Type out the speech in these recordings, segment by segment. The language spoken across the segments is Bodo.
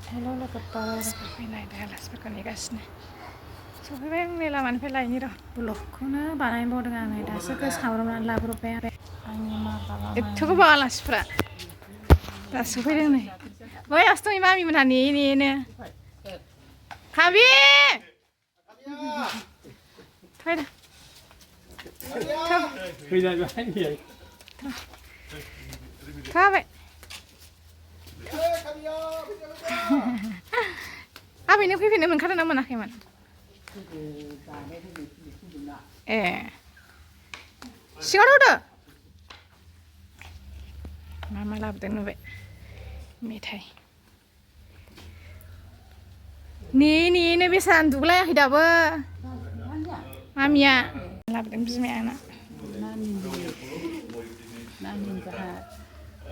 Hello lokator fैनाय दा आलासिफोरखौ नेगासिनो सफैबाय आंनि लामानिफ्राय लायनि र' ब्लगखौनो बानायबावदों आं नै दासो गोसोखांब्रबनानै लाब्रबबाय आरो आंनि मा बाबा एथ' गोबाव आलासिफ्रा दा सफैदों नै बै आस्तमि मामिमोनहा नेयै नेयैनो खाबि फैदो थाबाय आबैनो फैफिननो मोनखादों ना मोनाखैमोन ए सिङाव होदो मा मा लाबोदों नुबाय मेथाइ नेयै नेयैनो बेसेबां दुगलायाखै दाबो मामिया लाबोदों बिमाया आंना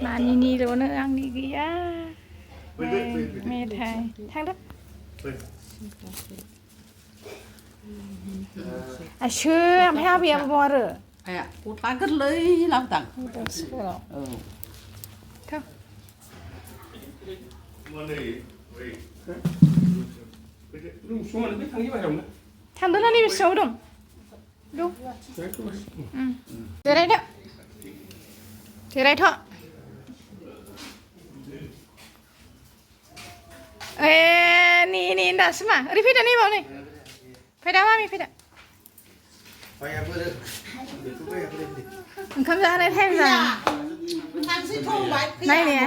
नानिनिल'नो आंनि गैया मेथाइ थांदो आसो ओमफ्राय आबैयाबो बाव आरो गथा गोरलै लाबोदां थाव थांदोंना नैबे सिङाव दं जिरायदो जिरायथ' ए ने दासो मा ओरै फैदो नैबाव नै फैदा मामि फैदा ओंखाम जानाय टाइम जाबाय नायनाया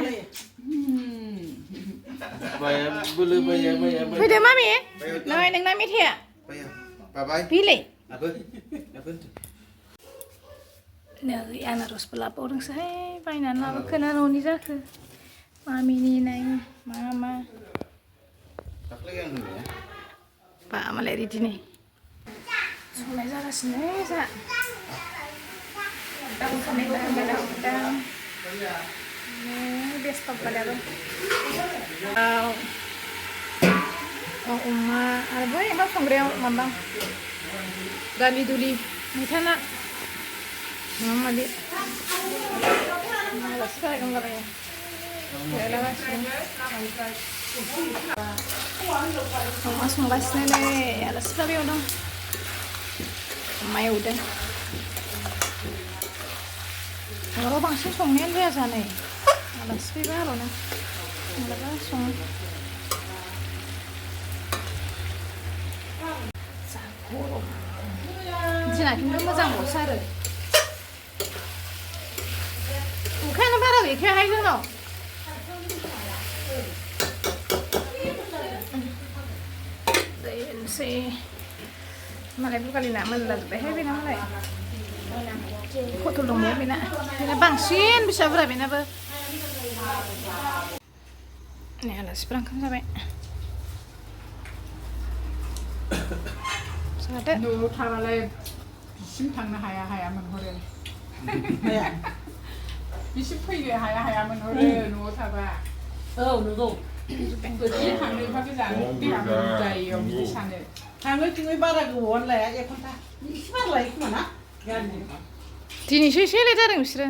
फैदो मामि नै नोंना मेथाइया बिलै नै आनारसबो लाबावदोंसोहाय बायनानै लाबोखोना न'नि जाखो मामिनि नाय मा बा मालाय रेडि नै संनाय जागासिनो जा बेस्थ' बालायाबो अमा आरो बै ओंखाम संग्रायाव माबा दालि दुलि मैथा ना माबा माबि आलासिफोरा एकदम जाबाय अमा संगासिनो नै आलासिफ्रा बेयाव दं अमा एवदों न'आव बांसिन संनायानो जाया जानाय आलासि फैबा आरोना मालाबा सङो जा गरम दिना खिन्थु मोजांबावसो आरो अखायानो बारा गैखायाहाय जोंनाव दै मालाय बुगालिना मोनलाजोब्बायहाय बेना मालाय फटल दंबावो बेना बांसिन फिसाफोरा बेनाबो नै आलासिफोरा ओंखाम जाबाय जादो न'आव थाबालाय बिसिम थांनो हाया मोनहरो बिसिम फैनो हाया मोनहरो न'आव थाबा औ नंगौ बोथिया थांनो एफा गोजान देहाबो जायो बिदि सानो थाङो थिङै बारा गोबावानो लाया 1 घन्टा एसे बारा लायो खोमा ना दिनैसो एसे लेट जादों बिसोरो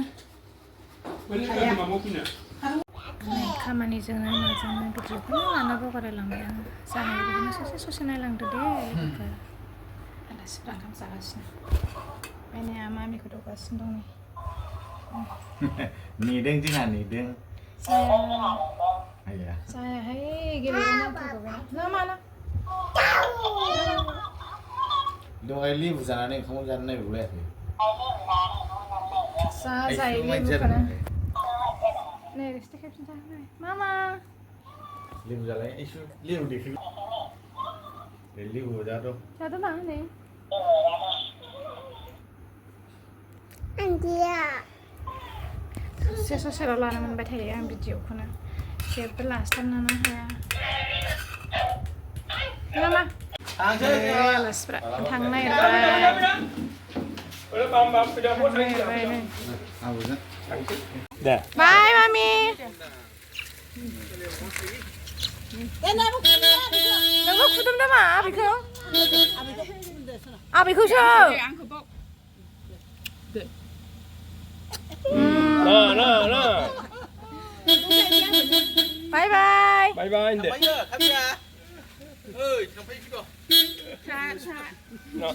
खामानिजोंनो माजोंनो भिडिअखौनो लाना बावगारलांबाय आं जानाय बिदिनो ससे नायलांदो दे लोगोफोर आलासिफ्रा ओंखाम जागासिनो माने मामिखौ दौगासिनो दं नै नेदों जोंहा नेदों जायाहाय गेलेग्रा नांथारगौ बेना ना माना दहाय लेबु जानानै ओंखाम जानो नागिरलायाखै जायो लेबुखौनो नै रिस्टे खेबसेन जाहोनाय मामा लेबु जालाय एसे लेबु देखे लेबु जादो ना नै आंदिया ससेल' लानो मोनबाय थायो आं भिडिअखौनो जेबो लास्लाबनोनो हाया मामा आलासिफ्रा थांनो नागिरबाय बाय मामि नोंबो फुदुं नामा आबैखौसो No. Bye bye. Bye bye deh. Bây giờ tham gia. Ơi, thằng Phi kìa. Nó.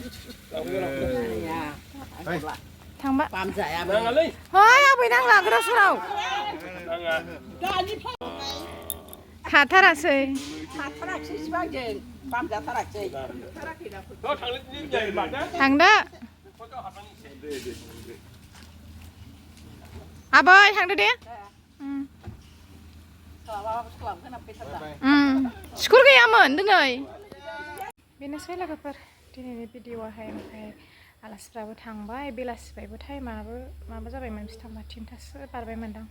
Thằng bạn. Phạm giải à? Nang ali. Ôi, ông bị đang làm cái đó sao đâu? Nang à. Thả thả ra xí. Tarak sih sebagai Phạm giải tarak sih. Nó thằng lên nhảy mặt đó. Thằng đó. À bơi, thằng đó đi. Kalau kelam kenapa tidak? Syukur gayamın, dinay. Benesai logoफोर दिनैनि भिडिअ'आवहाय ओमफ्राय आलासिफ्राबो थांबाय बेलासिबायबो टाइमाबो माबा जाबायमोन 3:30 बारबायमोनदां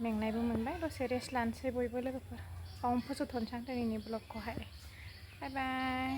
मेंनायबो मोनबाय दसे रेस्ट लानोसै बयबो लोगोफोर बावनो फोजोबथ'नोसै आं दिनैनि ब्लगखौहाय बाय बाय